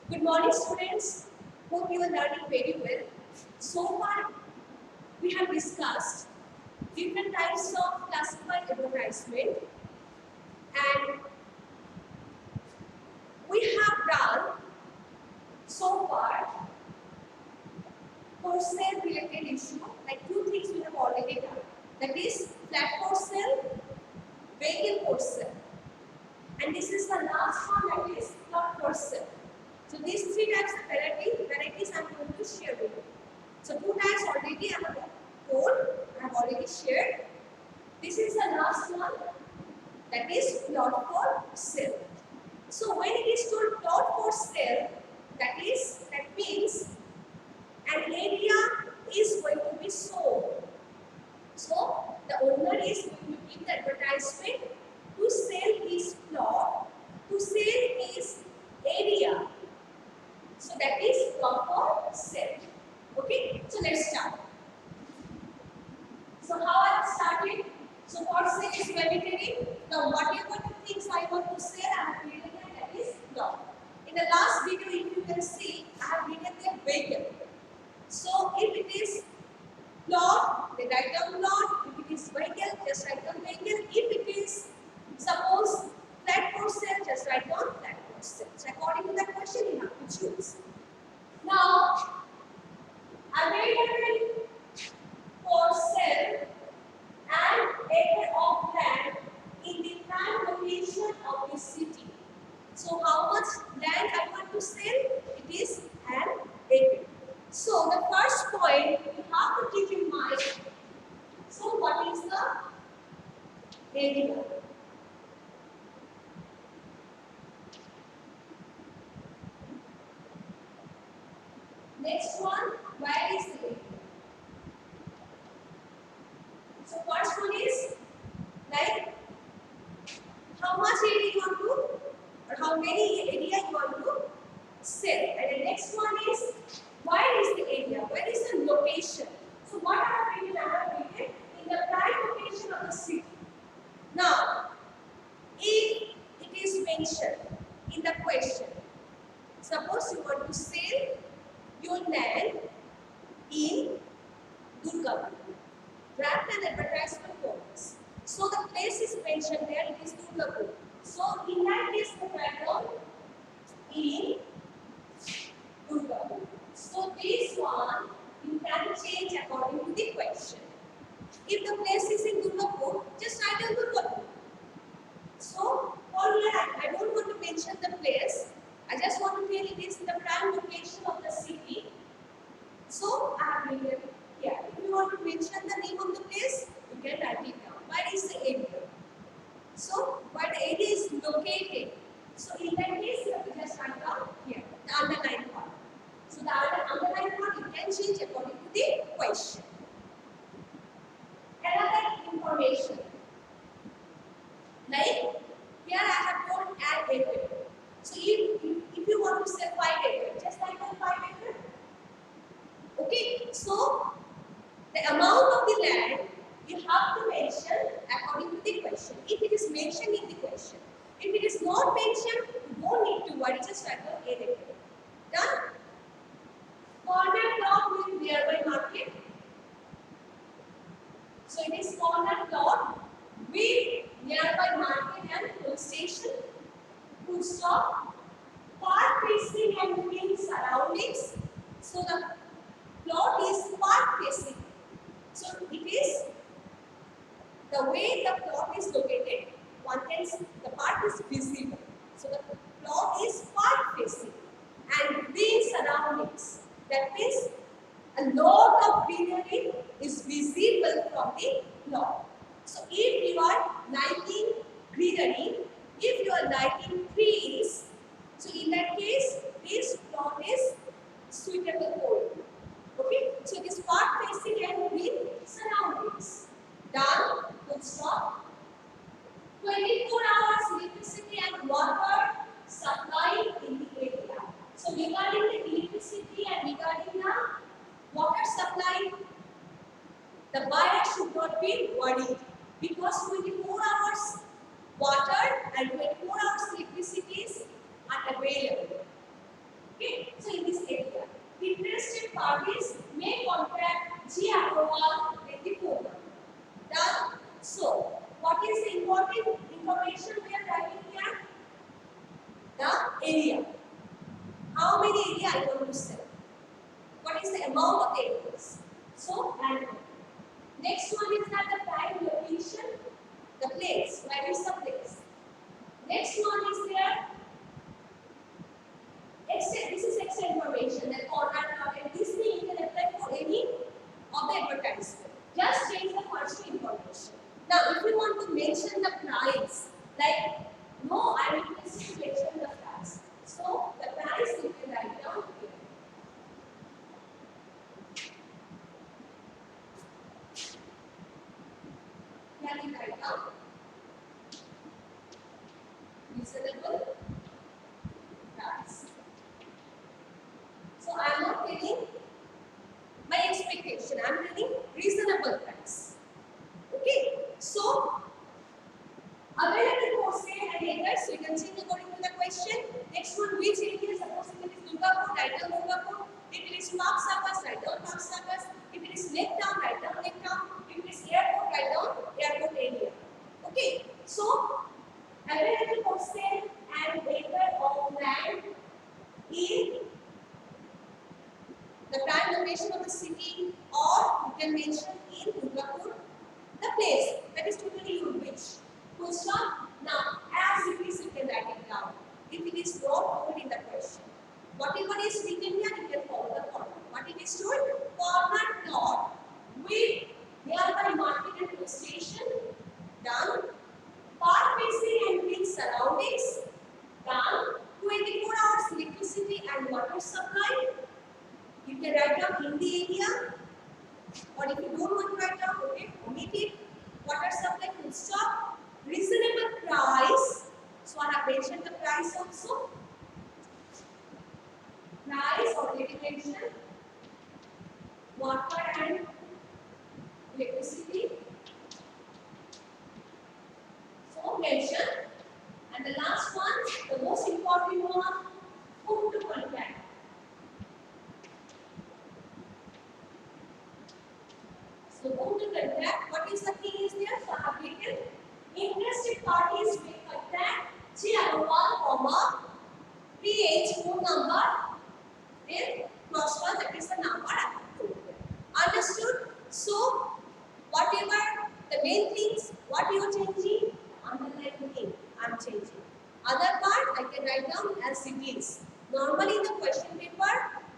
Good morning, students. Hope you are learning very well. So far, we have discussed different types of classified advertisement, and we have done so far for sale related issue, like two things we have already done. That is flat for sale, vehicle for sale. And this is the last one, that is plot for sale. So these three types of varieties I am going to share with you. So two types already I have told, I have already shared. This is the last one, that is plot for sale. So when it is told plot for sale, that means an area is going to be sold. So the owner is going to give the advertisement to sell his plot, to sell his area. So that is plot for sale. Okay, so let's start. So how I have started? So for sale is mandatory. Now whatever the things I want to sell, I have written that is plot. In the last video, if you can see, I have written the vehicle. So if it is plot, then write down plot. If it is vehicle, just write down vehicle. If it is suppose flat for sale, just write down flat for sale. So according to that question, you have to choose. Now, available for sale an acre of land in the prime location of the city. So how much land I want to sell? It is an acre. So the first point you have to keep in mind. So what is the area? Next one, where is the area? So first one is like how much area you want to, or how many area you want to sell. And the next one is where is the area? Where is the location? So what I have written? I have written in the prime location of the city. Now, if it is mentioned in the question, suppose you want to sell your land in Durgapur, wrap an advertisement for this. So the place is mentioned there, it is Durgapur. So in that case, the background in Durgapur. So this one you can change according to the question. If the place is in Durgapur, just write down Durgapur. So for here, I don't want to mention the place. I just want to tell it is in the prime location of the city. So I have written here. If you want to mention the name of the place, you can write it down. Where is the area? So where the area is located. So in that case, you have to just write down here, the underlined part. So the underlined part you can change according to the question. Another information. Like here I have told an acre. So if you want to sell 5 acres, just write down 5 acres. Okay, so the amount of the land you have to mention according to the question. If it is mentioned in the question, if it is not mentioned, you don't need to worry. Just write down 8 acres. Done. Corner plot with nearby market. So it is corner plot with nearby market and police station, food stop, park facing and green surroundings. So the plot is park facing. So it is the way the plot is located. One can see the park is visible. So the plot is park facing and green surroundings. That means a lot of greenery is visible from the plot. So if you are liking greenery, if you are liking trees, so in that case, this plot is suitable for you. Okay, so it is park facing and green surroundings. Done. Full stop. 24 hours electricity and water supply in the area. So regarding the electricity and regarding the water supply, the buyer should not be worried because 24 hours water and 24 hours electricity is area. How many area I want to sell? What is the amount of the acres? So, and next one is that the prime location, the place. Where is the place? Next one is there. This is extra information that corner and this thing you can apply for any of the advertisement. Just change the first two information. Now, if we want to mention the price, like no, I will just mention the price. So the price you can write down here. Can you write down? Reasonable price. So I am not telling my expectation. I am telling reasonable price. Okay. So available for sale and acres. So you can change according to the question. Next one, which area? Suppose if it is Durgapur, write down Durgapur. If it is Park Sagas, write down Park Sagas. If it is Lake Town, write down Lake Town. If it is airport, write down airport area. Okay. So available for sale and acre of land in the prime location of the city, or you can mention in Durgapur the place that is totally your wish. Full stop. Now, as it is, you can write it down. If it is not told in the question, whatever is written here, you can follow the formula. What it is told? Corner plot with nearby market and station. Done. Park facing and green surroundings. Done. 24 hours electricity and water supply. You can write down in the area, or if you don't want to write down, okay, omit it. Water supply, full stop. Reasonable price. So I have mentioned the price also. Price already mentioned. Water and electricity. So mention. And the last one, the most important one, whom to contact. So whom to contact, what is the key is there? So I have written interested parties may contact G Agarwal, PH phone number, then cross one, that is the number I have told. Understood? So whatever the main things, what you are changing, underline name I am changing. Other part I can write down as it is. Normally in the question paper,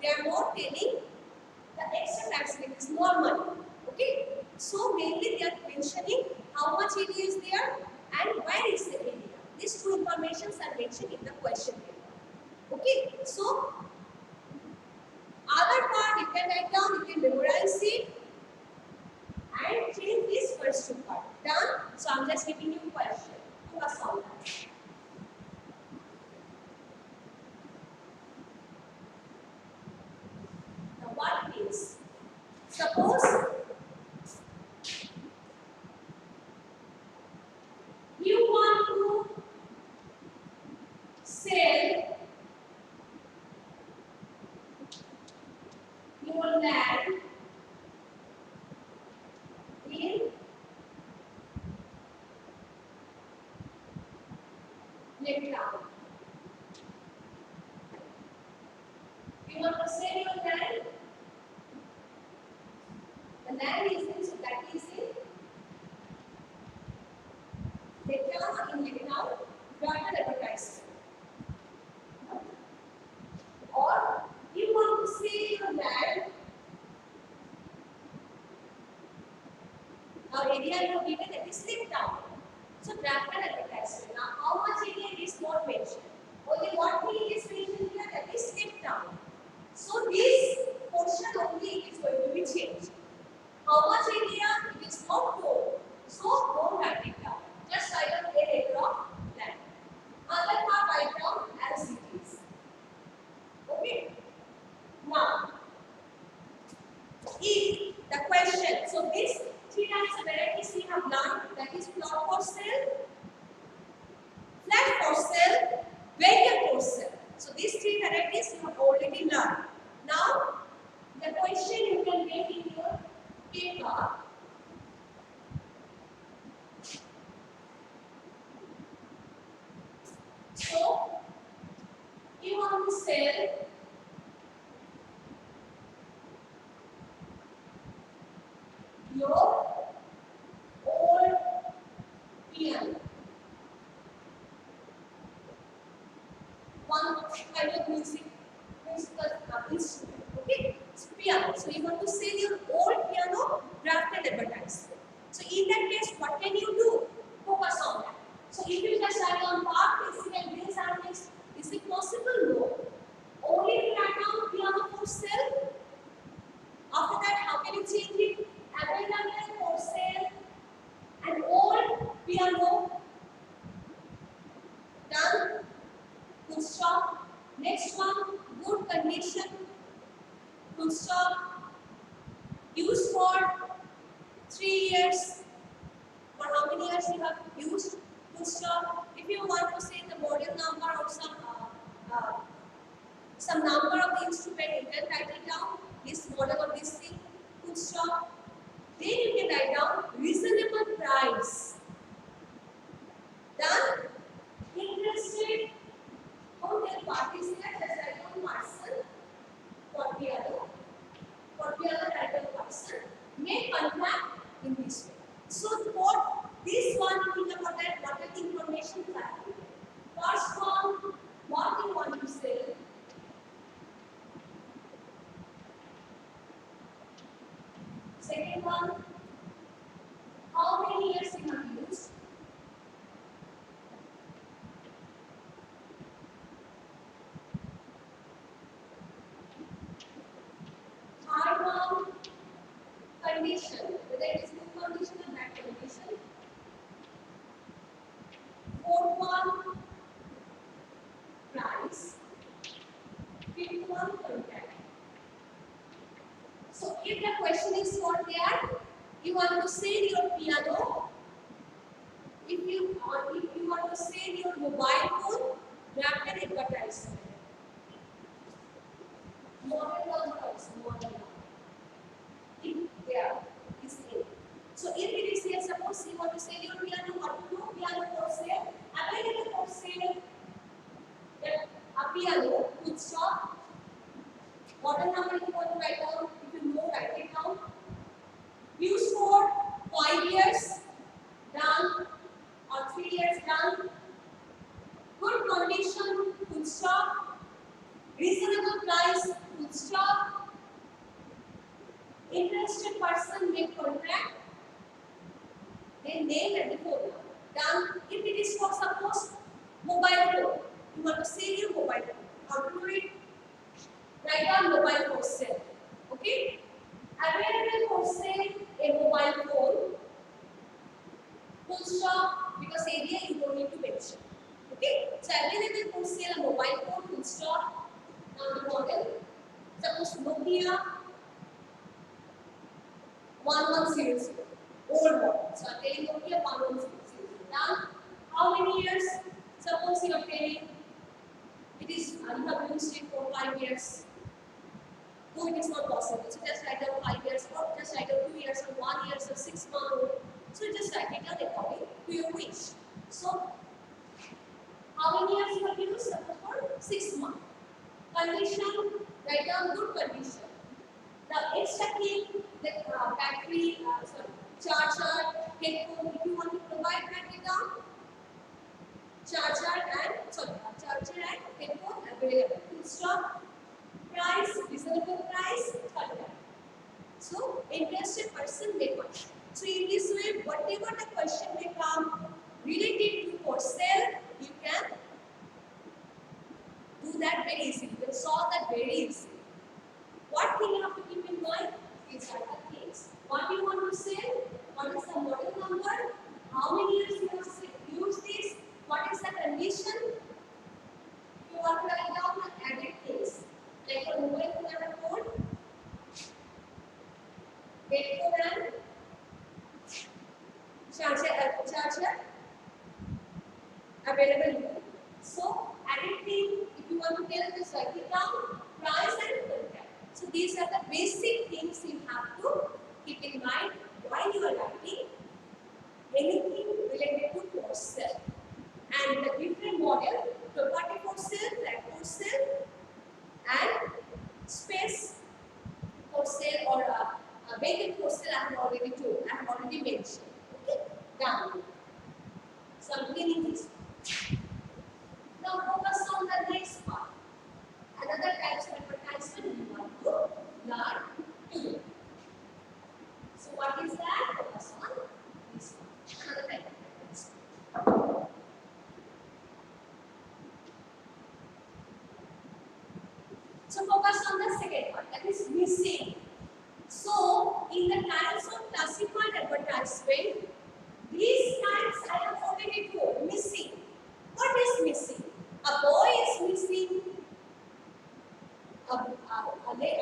they are not telling the extra facts, it is normal. Okay, so mainly they are mentioning how much area is there and where is the area. These two informations are mentioned in the question paper. Okay, so other part you can write down, you can memorize it and change this first two part. Done? So I am just giving you question to solve that. Now what means? Suppose you want to sell your land in Lake Town. You want to sell your land. The land is in, so that is in Lake Town or in Lake Town. Got an advertisement. Or you want to sell your land. Now area you have given that is Lake Town. So draft an advertisement. Now how much area is not mentioned. Only what thing is mentioned here, that is Lake Town. So this portion only is going to be changed. How much area it is not told. So don't write it down. Just write down 10 acre of land. Other part write down as it is. Okay. Now, if the question, so this three types of varieties we have learned, that is plot for sale, flat for sale, vehicle for sale. So these three varieties you have already learned. Now, the question you can get in your paper one kind of musical instrument. Okay, so piano. So you want to sell your old piano, draft an advertisement. So in that case, what can you do? Focus on that. So if you just write on part, basic and base and mix, is it possible? No. Only write down piano for sale. After that, how can you change it? Available for sale. An old piano. Done. Full stop. Next one, good condition. Full stop. Used for 3 years. For how many years you have used? Full stop. If you want to say the model number or some number of the instrument, you can write it down. This model of this thing. Full stop. Then you can write down reasonable price. Done. Interested. Hotel parties here, just write down person. For the other title person may contact in this way. So for this one, think about that. What are the information factor? First one, what you want to sell. Second one, how many years you have used. Third one, condition, whether it is good condition or bad condition. Fourth one, price. Fifth one, contact. So if the question is for that, you want to sell your piano. If you want to sell your mobile phone, draft an advertisement. Model numbers, model number. If there is A. So if it is here, suppose you want to sell your piano, what to do? Piano for sale, available for sale. A piano, full stop. Model number if you want to write down, if you know, write it down. Used for 5 years, done, or 3 years, done. Good condition, full stop. Reasonable price, full stop. Interested person make contact. Then name and the phone number. Done. If it is for suppose mobile phone, you want to sell your mobile phone. How to do it? Write down mobile for sale. Okay? Available for sale a mobile phone. Full stop, because area you don't need to mention. Okay? So available for sale a mobile phone. Full stop. Now the model. Suppose Nokia 1100. Old model. So I'm telling Nokia 1100. Done. How many years? Suppose you are telling it is you have used it for 5 years. No, it is not possible. So just write down 5 years, or just write down 2 years, or 1 year, or 6 months. So just write it down according to your wish. So how many years you have used? Suppose for 6 months. Condition, write down good condition. The extra thing, the battery, charger, headphone. If you want to provide, write it down. Charger and headphone available. Full stop. Price, reasonable price, contact. So interested person may contact. So in this way, whatever the question may come related to for sale, you can do that very easily. You can solve that very easily. What thing you have to keep in mind is other things. What you want to sell? What is the model number? How many years you have used this? What is the condition? You want to write down the added things. Like a mobile phone and a phone, headphone and charger available. So added thing, if you want to tell, just write it down, price and contact. So these are the basic things you have to keep in mind while you are writing anything related to for sale. And the different model, property for sale, flat for sale, and space for sale or vacant for sale I have already told, I have already mentioned. Okay, done. So I'm beginning this. Now focus on the next part. So focus on the second one, that is missing. So in the types of classified advertisement, these types I have already told. Missing. What is missing? A boy is missing. A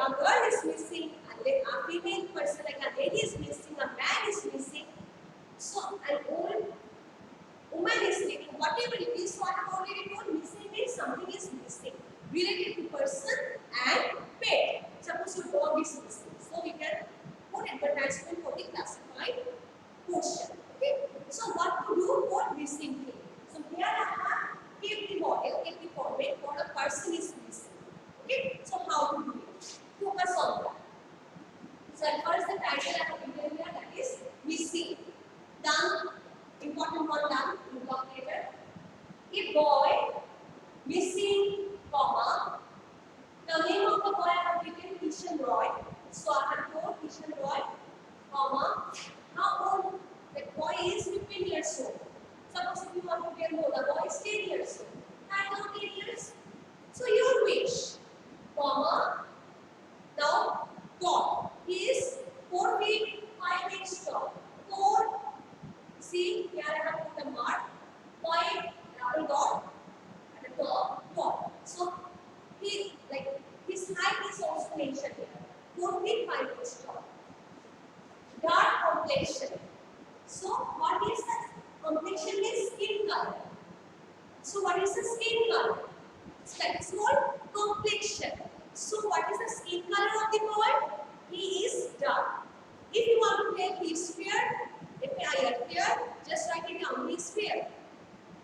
girl is missing. A female person like a lady is missing. A man is missing. So an old woman is missing. Whatever it is, so I have already told. Missing means something is missing related to person and pet. Suppose your dog is missing, so we can put advertisement for the classified portion. Okay. So what to do for missing thing? So here I have keep the model, keep the format for a person is missing. Okay. So how to do it? Focus on that. So at first the title I have written here, that is missing. Done. Important one done. We'll talk later. A boy missing, comma. The name of the boy I have written Kishan Roy. So I have told Kishan Roy, comma. How old the boy is? 15 years old. Suppose if you want to get more, the boy is 10 years old. Add down 10 years. So your wish, comma. Now God. He is 4 feet 5 inches tall. 4. See here I have put a mark. 5 dot at the top. God. So he his height is also mentioned here. 4 feet 5 inches tall. Dark complexion. So what is the complexion? Is skin color. So what is the skin color? That is called complexion. So what is the skin color of the boy? He is dark. If you want to tell he is fair, if I am fair, just write it down. He is fair.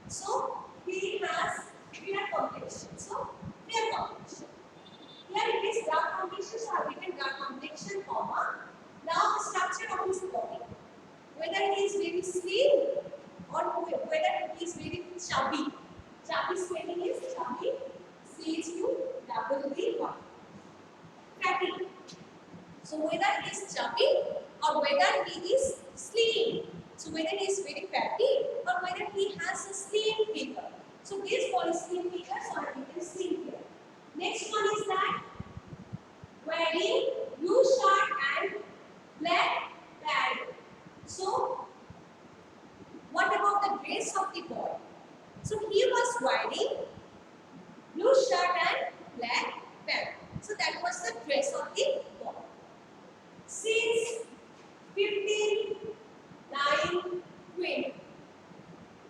So he has fair complexion. So fair complexion. Here it is dark complexion. So I have written dark complexion, comma. Now the structure of his body. Whether he is very slim or whether he is very chubby. Chubby spelling is chubby. CHU-double-B-Y. Fatty. So whether he is chubby or whether he is slim. So whether he is very fatty or whether he has a slim figure. So this one is slim figure, so I have written slim here. Next one is that wearing blue shirt and black pant. So what about the dress of the boy? So he was wearing blue shirt and black pant. So that was the dress of the boy. Since 15, 9, 20.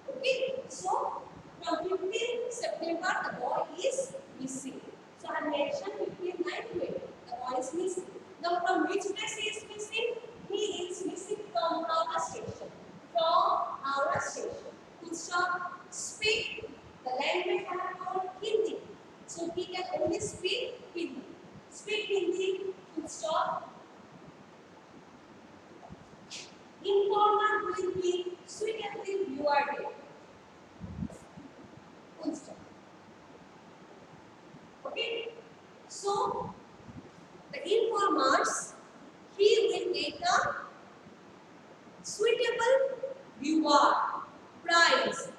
Okay, so from 15 September the boy is missing. So I mentioned 15, 9, 20. The boy is missing. Now from which place he is missing? He is missing from our station. From our station. To stop, speak the language I have called Hindi. So he can only speak Hindi. Speak Hindi, to stop. Informer will be suitably rewarded. Full stop. Okay. So the informers, he will get a suitable reward, prize.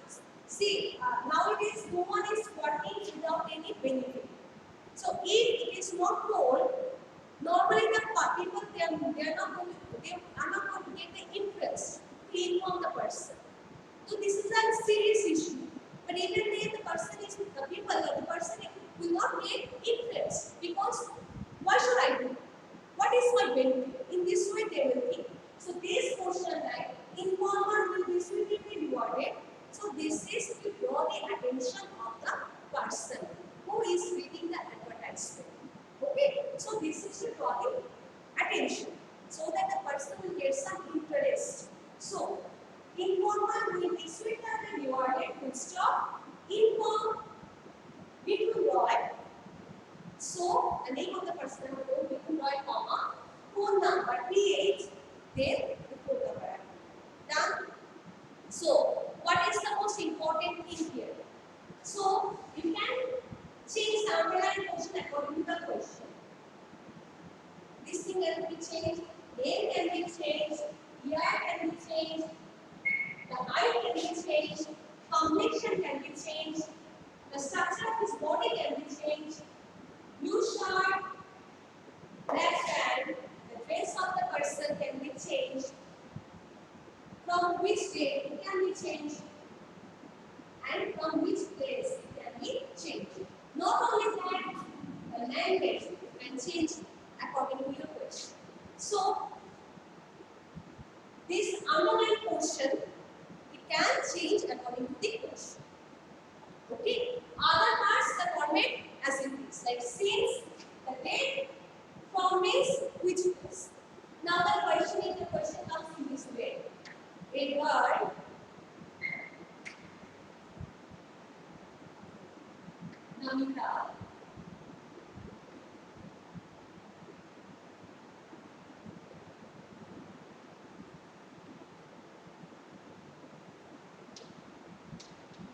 See, nowadays no one is working without any benefit. So if it is not told, normally the people they are not going to get the interest to inform the person. So this is a serious issue. But even then the person is the people or the person will not get interest because why should I do? What is my benefit? In this way they will think. So this portion like informer will be suitably rewarded. So this is to draw the attention of the person who is reading the advertisement. Okay, so this is to draw the attention so that the person will get some interest. So informer will be suitably rewarded. Full stop. Inform Vikram Roy. So the name of the person is Vikram Roy, comma, phone number PH, then the phone number. Done. So what is the most important thing here? So you can change the underlying question according to the question. This thing can be changed, name can be changed, year can be changed, the height can be changed, complexion can be changed, the structure of his body can be changed, blue shirt very carefully and change according to your question. So this underlined portion, it can change according to the question. Okay. Other parts, the format as it is, like since, the date, from means which place. Now the question comes in this way. A word Namita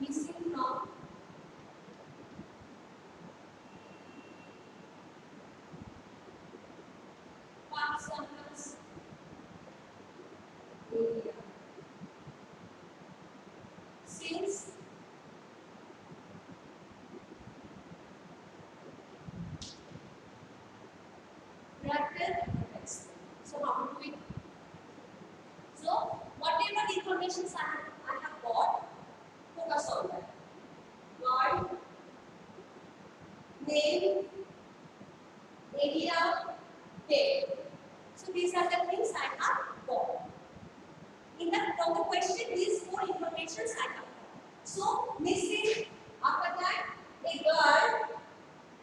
missing from Pakistan's area. Since bracket advertisement. So how to do it? So whatever information I have got, focus on that. Word, name, area, date. So these are the things I have got. From the question, these four informations I have got. So missing, after that, a girl,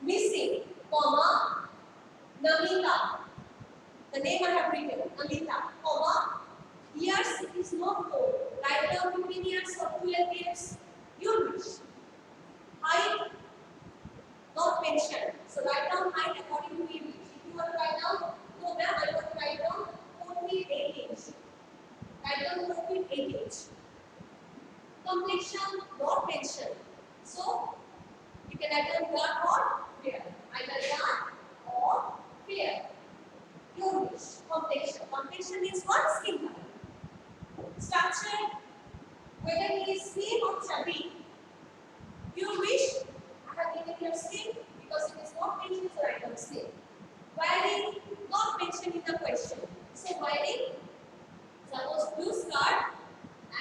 missing, comma, Namita. The name I have written, Namita, comma, years it is not told. Write down 15 years or 12 years, your wish. Height, not mentioned. So write down height according to your wish. If you want to write down, no ma'am, I want to write down 4 feet 8 inches. Write down 4 feet 8 inches. Complexion, not mentioned. So you can write down dark or fair. Either dark or fair. Your wish. Complexion. Complexion is what? Skin color. Structure, whether he is slim or chubby. Your wish. I have given your skin because it is not mentioned, so write down slim. Wearing, not mentioned in the question. So wearing, suppose blue skirt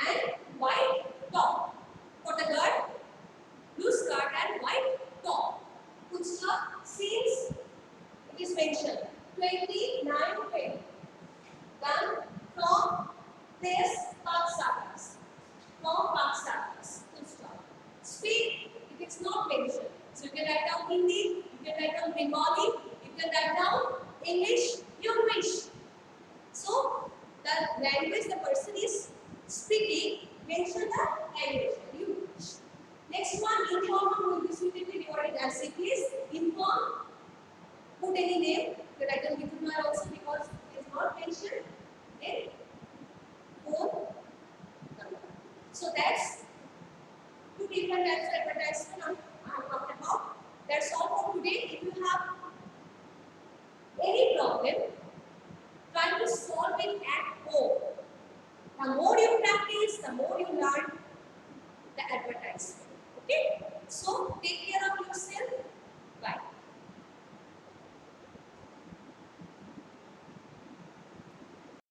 and white top. For the girl, blue skirt and white top. Kuchla, since it is mentioned 29:20. Then from this Paksakas. From Paksakas. Kuchla. Speak, it is not mentioned. So you can write down Hindi, you can write down Bengali, you can write down English, your wish. So the language the person is speaking, mention the language that you wish. Next one, informal will be suitably reworded as it is. Inform, put any name, you write down Mithunmar also because it is not mentioned. Then phone number. So that's two different types of advertisement I have talked about. That's all for today. If you have any problem, try to solve it at home. The more you practice, the more you learn the advertisement. Okay? So take care.